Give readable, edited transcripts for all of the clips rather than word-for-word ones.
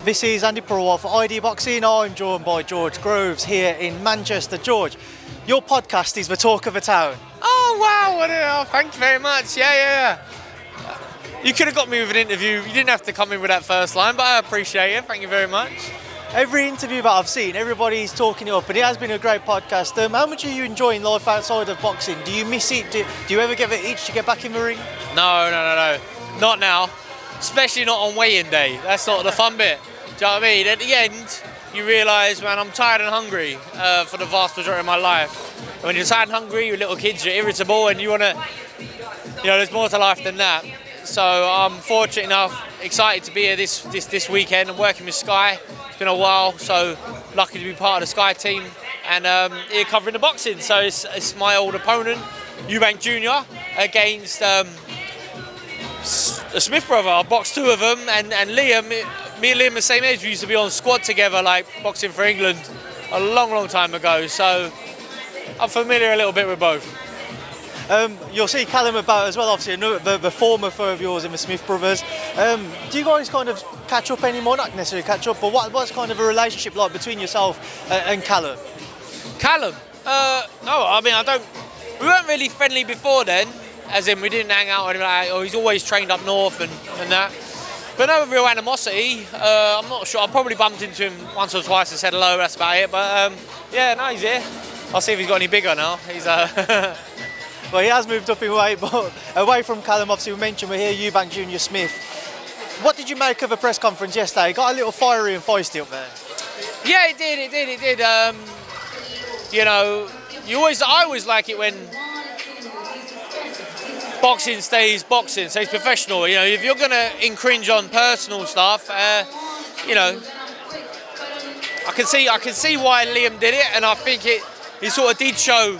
This is Andi Purewal for ID Boxing. I'm joined by George Groves here in Manchester. George, your podcast is the talk of the town. Oh wow! Thank you very much. Yeah. You could have got me with an interview. You didn't have to come in with that first line, but I appreciate it. Thank you very much. Every interview that I've seen, everybody's talking it up, and it has been a great podcast. How much are you enjoying life outside of boxing? Do you miss it? Do you ever give it itch to get back in the ring? No. Not now. Especially not on weigh-in day. That's not the fun bit. Do you know what I mean? At the end, you realise, man, I'm tired and hungry for the vast majority of my life. And when you're tired and hungry, you're little kids, you're irritable, and you want to, there's more to life than that. So I'm fortunate enough, excited to be here this weekend. I'm working with Sky. It's been a while, so lucky to be part of the Sky team. And here covering the boxing. So it's my old opponent, Eubank Jr. against the Smith brother. I boxed two of them, and Liam. Me and Liam the same age. We used to be on squad together, like boxing for England, a long time ago. So I'm familiar a little bit with both. You'll see Callum about as well, obviously, the former foe of yours and the Smith brothers. Do you guys kind of catch up anymore? Not necessarily catch up, but what's kind of a relationship like between yourself and Callum? Callum? No, I mean, we weren't really friendly before then, as in we didn't hang out or anything like that. Or he's always trained up north and that. But no real animosity. I'm not sure. I probably bumped into him once or twice and said hello. That's about it. But no, he's here. I'll see if he's got any bigger now. He's Well, he has moved up in weight, but away from Callum, obviously we mentioned we're here, Eubank Jr-Smith. What did you make of the press conference yesterday? Got a little fiery and feisty up there. Yeah, it did. I always like it when boxing stays professional. If you're going to infringe on personal stuff, I can see why Liam did it, and I think it sort of did show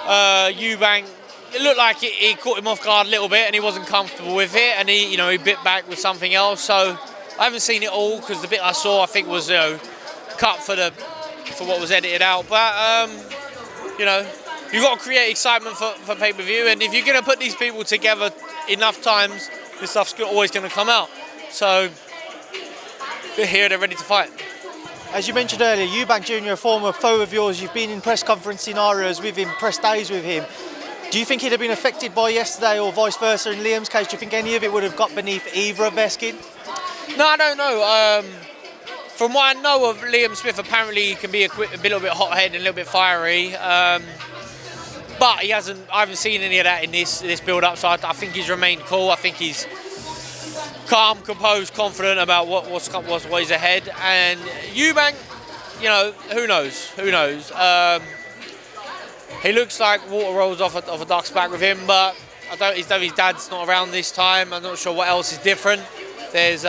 Eubank. It looked like it caught him off guard a little bit, and he wasn't comfortable with it, and he bit back with something else. So I haven't seen it all, because the bit I saw I think was cut for what was edited out. But you've got to create excitement for pay-per-view, and if you're going to put these people together enough times, this stuff's always going to come out. So they're here, they're ready to fight. As you mentioned earlier, Eubank Jr., a former foe of yours, you've been in press conference scenarios with him, press days with him. Do you think he'd have been affected by yesterday, or vice versa in Liam's case? Do you think any of it would have got beneath either of their skin? No, I don't know. From what I know of Liam Smith, apparently he can be a little bit hot-headed and a little bit fiery. But I haven't seen any of that in this build-up, so I think he's remained cool. I think he's calm, composed, confident about what is ahead. And Eubank, who knows? He looks like water rolls off a duck's back with him, but his dad's not around this time. I'm not sure what else is different. There's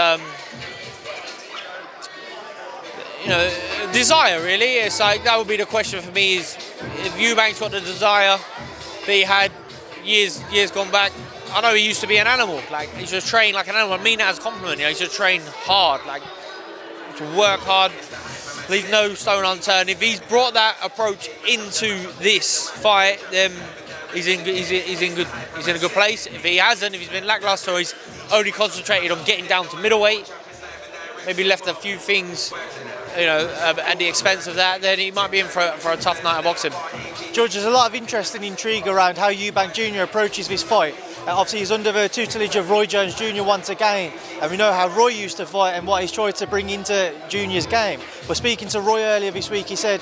desire, really. It's like, that would be the question for me, is if Eubank's got the desire that he had years gone back. I know he used to be an animal, like he should train like an animal. I mean that as a compliment. He should train hard, like to work hard, leave no stone unturned. If he's brought that approach into this fight, then he's in a good place. If he hasn't, if he's been lackluster, or he's only concentrated on getting down to middleweight, maybe left a few things at the expense of that, then he might be in for a tough night of boxing. George, there's a lot of interest and intrigue around how Eubank Jr. approaches this fight. Obviously, he's under the tutelage of Roy Jones Jr. once again, and we know how Roy used to fight and what he's tried to bring into Junior's game. But speaking to Roy earlier this week, he said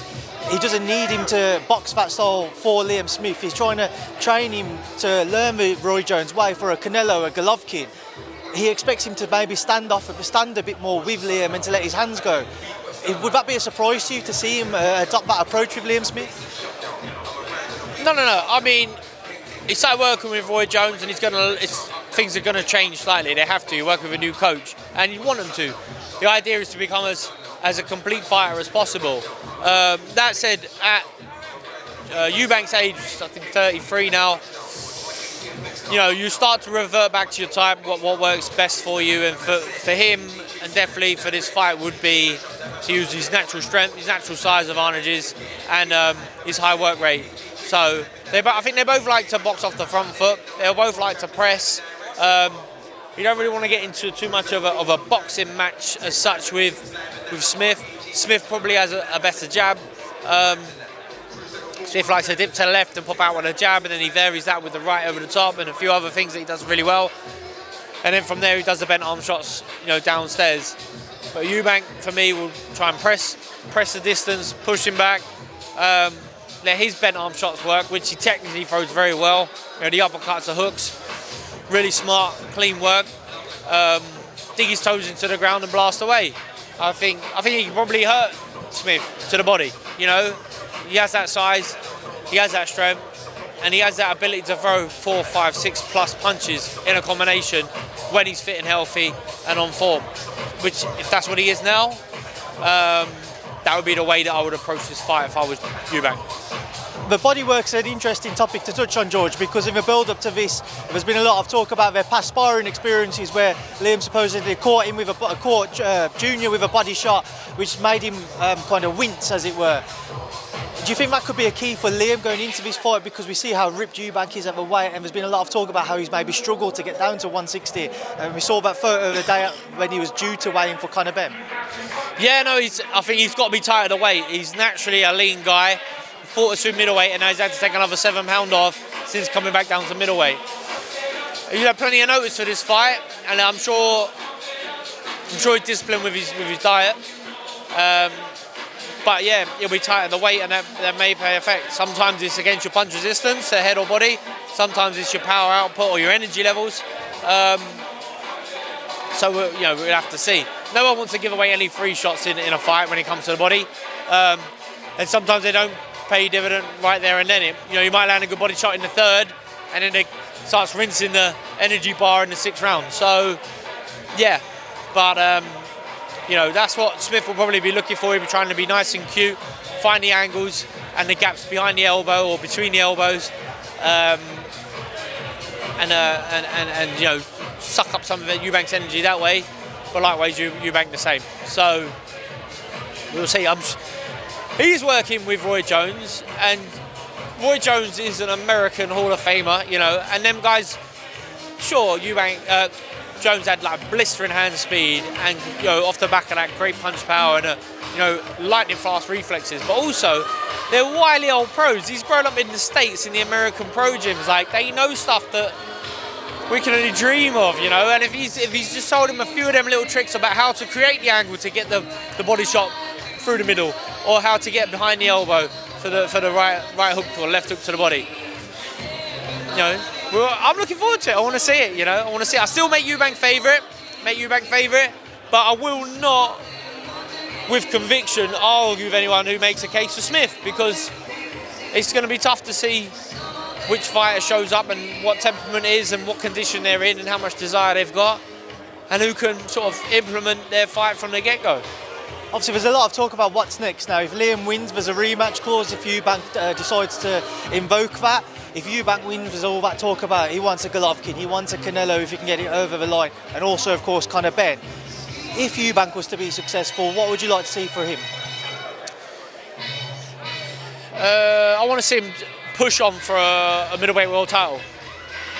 he doesn't need him to box that style for Liam Smith. He's trying to train him to learn the Roy Jones way for a Canelo, a Golovkin. He expects him to maybe stand a bit more with Liam and to let his hands go. Would that be a surprise to you to see him adopt that approach with Liam Smith? No. I mean, he started working with Roy Jones, and things are going to change slightly. They have to. You work with a new coach, and you want them to. The idea is to become as a complete fighter as possible. That said, at Eubank's age, I think 33 now, you start to revert back to your type, what works best for you, and for him, and definitely for this fight, would be to use his natural strength, his natural size advantages, and his high work rate. So I think they both like to box off the front foot. They'll both like to press. you don't really want to get into too much of a boxing match as such with Smith. Smith probably has a better jab. Smith likes to dip to the left and pop out with a jab, and then he varies that with the right over the top and a few other things that he does really well. And then from there he does the bent arm shots, downstairs. But Eubank, for me, will try and press the distance, push him back, let his bent arm shots work, which he technically throws very well. The uppercuts, the hooks, really smart, clean work. Dig his toes into the ground and blast away. I think he can probably hurt Smith to the body. He has that size, he has that strength, and he has that ability to throw 4, 5, 6 plus punches in a combination when he's fit and healthy and on form. Which, if that's what he is now, that would be the way that I would approach this fight if I was Eubank. The bodywork's an interesting topic to touch on, George, because in the build-up to this, there's been a lot of talk about their past sparring experiences where Liam supposedly caught him with Junior with a body shot, which made him kind of wince, as it were. Do you think that could be a key for Liam going into this fight, because we see how ripped Eubank is at the weight, and there's been a lot of talk about how he's maybe struggled to get down to 160, and we saw that photo the day when he was due to weigh in for Conor Benn. Yeah, no, I think he's got to be tight at the weight. He's naturally a lean guy. He fought us through middleweight, and now he's had to take another 7 pound off since coming back down to middleweight. He's had plenty of notice for this fight, and I'm sure he's disciplined with his diet. But yeah, he'll be tight at the weight, and that may pay effect. Sometimes it's against your punch resistance, the head or body. Sometimes it's your power output or your energy levels. So we'll have to see. No one wants to give away any free shots in a fight when it comes to the body, and sometimes they don't pay dividend right there and then. You might land a good body shot in the 3rd, and then it starts rinsing the energy bar in the 6th round. So yeah, but that's what Smith will probably be looking for. He'll be trying to be nice and cute, find the angles and the gaps behind the elbow or between the elbows, and suck up some of Eubank's energy that way. But likewise, Eubank the same. So we'll see. He's working with Roy Jones, and Roy Jones is an American Hall of Famer, and them guys. Sure, Jones had like blistering hand speed, and off the back of that great punch power and lightning fast reflexes, but also they're wily old pros. He's grown up in the States in the American pro gyms. Like, they know stuff that we can only dream of, and if he's just told him a few of them little tricks about how to create the angle to get the body shot through the middle, or how to get behind the elbow for the right hook or left hook to the body, I'm looking forward to it. I want to see it, I want to see it. I still make Eubank favourite, but I will not, with conviction, argue with anyone who makes a case for Smith, because it's going to be tough to see which fighter shows up and what temperament is and what condition they're in and how much desire they've got, and who can sort of implement their fight from the get-go. Obviously, there's a lot of talk about what's next now. If Liam wins, there's a rematch clause if Eubank decides to invoke that. If Eubank wins, there's all that talk about he wants a Golovkin, he wants a Canelo if he can get it over the line, and also, of course, Conor Benn. If Eubank was to be successful, what would you like to see for him? I want to see him push on for a middleweight world title,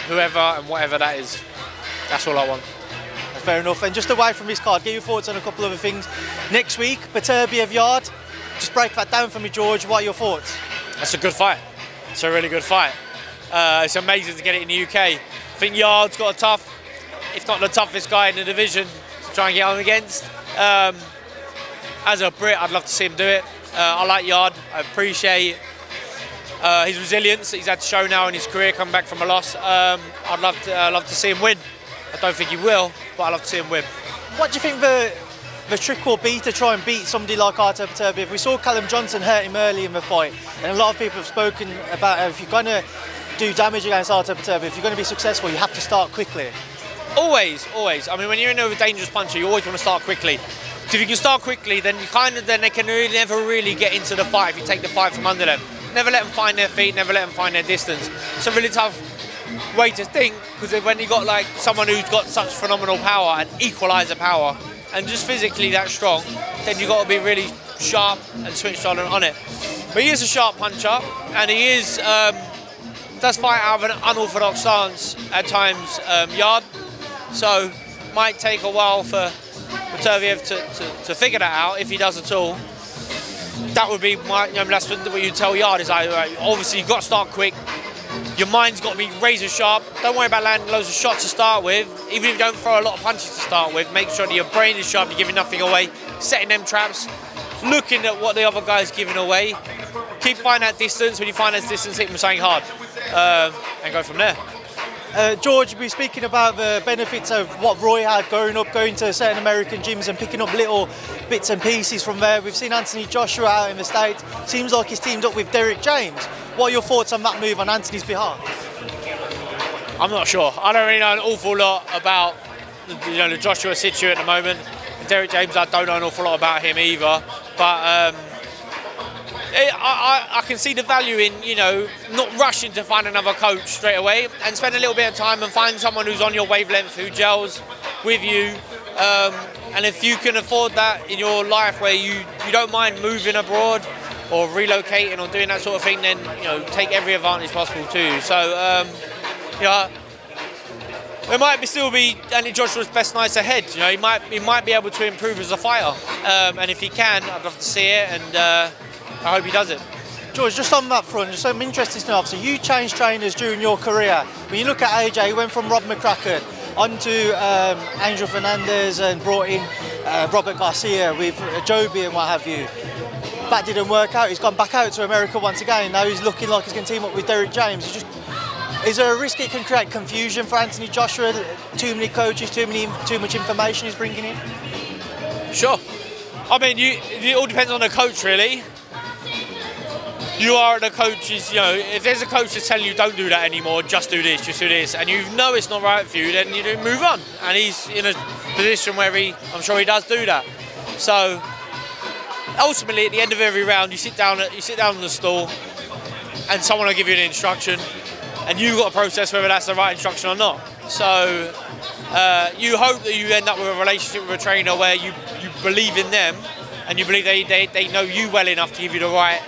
whoever and whatever that is. That's all I want. Fair enough. And just away from this card, get your thoughts on a couple of other things. Next week, Beterbiev-Yarde. Just break that down for me, George. What are your thoughts? That's a good fight. It's a really good fight. It's amazing to get it in the UK. I think Yarde's got a tough, if not the toughest guy in the division to try and get on against. As a Brit, I'd love to see him do it. I like Yarde. I appreciate his resilience that he's had to show now in his career, coming back from a loss. I'd love to see him win. I don't think he will, but I'd love to see him win. What do you think the trick will be to try and beat somebody like Artur Beterbiev? We saw Callum Johnson hurt him early in the fight, and a lot of people have spoken about how if you're going to do damage against Artur Beterbiev, if you're going to be successful, you have to start quickly. Always. I mean, when you're in a dangerous puncher, you always want to start quickly. So if you can start quickly, then they can never really get into the fight if you take the fight from under them. Never let them find their feet, never let them find their distance. It's a really tough way to think, because when you've got like someone who's got such phenomenal power and equalizer power and just physically that strong, then you've got to be really sharp and switched on it. But he is a sharp puncher, and he does fight out of an unorthodox stance at times, Yarde. So might take a while for Beterbiev to figure that out, if he does at all. That would be my, that's what you tell Yarde, is like, obviously you've got to start quick. Your mind's got to be razor sharp. Don't worry about landing loads of shots to start with. Even if you don't throw a lot of punches to start with, make sure that your brain is sharp, you're giving nothing away, setting them traps, looking at what the other guy's giving away. Keep finding that distance. When you find that distance, hit them something hard, and go from there. George, we're speaking about the benefits of what Roy had growing up, going to certain American gyms and picking up little bits and pieces from there. We've seen Anthony Joshua out in the States. Seems like he's teamed up with Derrick James. What are your thoughts on that move on Anthony's behalf? I'm not sure. I don't really know an awful lot about the Joshua situation at the moment. Derrick James, I don't know an awful lot about him either. But I can see the value in, not rushing to find another coach straight away, and spend a little bit of time and find someone who's on your wavelength, who gels with you. And if you can afford that in your life, where you don't mind moving abroad or relocating or doing that sort of thing, then take every advantage possible too. So it might still be Andy Joshua's best nights ahead. He might be able to improve as a fighter, and if he can, I'd love to see it, and I hope he does it. George, just on that front, just I'm interested to know, obviously you changed trainers during your career. When you look at AJ, he went from Rob McCracken onto Angel Fernandez and brought in Robert Garcia with Joby and what have you. That didn't work out. He's gone back out to America once again. Now he's looking like he's going to team up with Derrick James. Is there a risk it can create confusion for Anthony Joshua? Too many coaches, too much information he's bringing in? Sure. I mean, it all depends on the coach, really. You are the coach's, if there's a coach that's telling you don't do that anymore, just do this, and you know it's not right for you, then you do move on. And he's in a position where I'm sure he does do that. So ultimately, at the end of every round, you sit down on the stool, and someone will give you an instruction, and you've got to process whether that's the right instruction or not. So you hope that you end up with a relationship with a trainer where you believe in them, and you believe they know you well enough to give you the right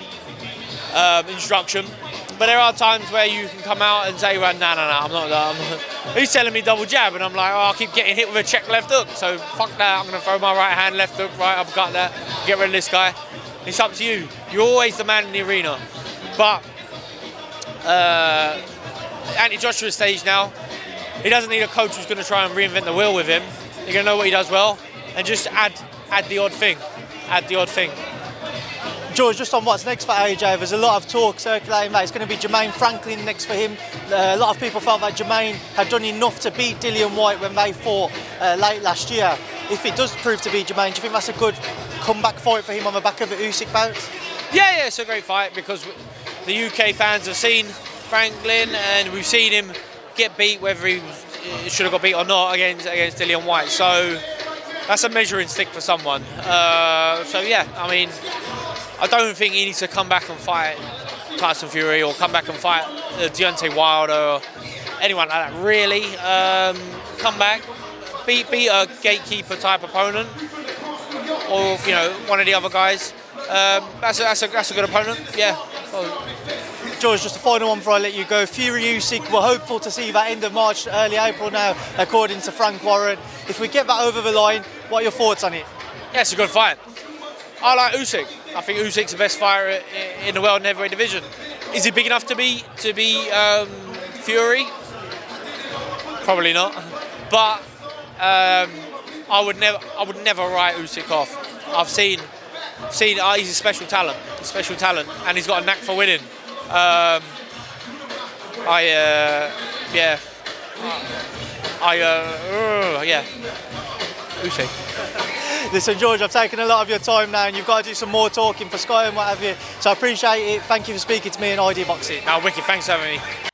instruction. But there are times where you can come out and say, well, no, I'm not. He's telling me double jab, and I'm like, I keep getting hit with a check left hook, so fuck that, I'm going to throw my right hand, left hook, right uppercut that, get rid of this guy. It's up to you. You're always the man in the arena. But Anthony Joshua's stage now, he doesn't need a coach who's going to try and reinvent the wheel with him. You're going to know what he does well, and just add the odd thing. George, just on what's next for AJ, there's a lot of talk circulating that it's going to be Jermaine Franklin next for him. A lot of people felt that Jermaine had done enough to beat Dillian Whyte when they fought late last year. If it does prove to be Jermaine, do you think that's a good comeback fight for him on the back of the Usyk bout? Yeah, it's a great fight, because the UK fans have seen Franklin, and we've seen him get beat, whether he should have got beat or not, against Dillian Whyte. So that's a measuring stick for someone. So yeah, I mean, I don't think he needs to come back and fight Tyson Fury or come back and fight Deontay Wilder or anyone like that. Really, come back, beat a gatekeeper type opponent, or one of the other guys. That's a good opponent. Yeah. So, George, just a final one before I let you go. Fury-Usyk, we're hopeful to see that end of March, early April now, according to Frank Warren. If we get that over the line, what are your thoughts on it? Yeah, it's a good fight. I like Usyk. I think Usyk's the best fighter in the world in heavyweight division. Is he big enough to be Fury? Probably not. But I would never write Usyk off. I've seen he's a special talent, and he's got a knack for winning. Usyk. Listen, George, I've taken a lot of your time now, and you've got to do some more talking for Sky and what have you. So I appreciate it. Thank you for speaking to me in ID Boxing. No, wicked. Thanks for having me.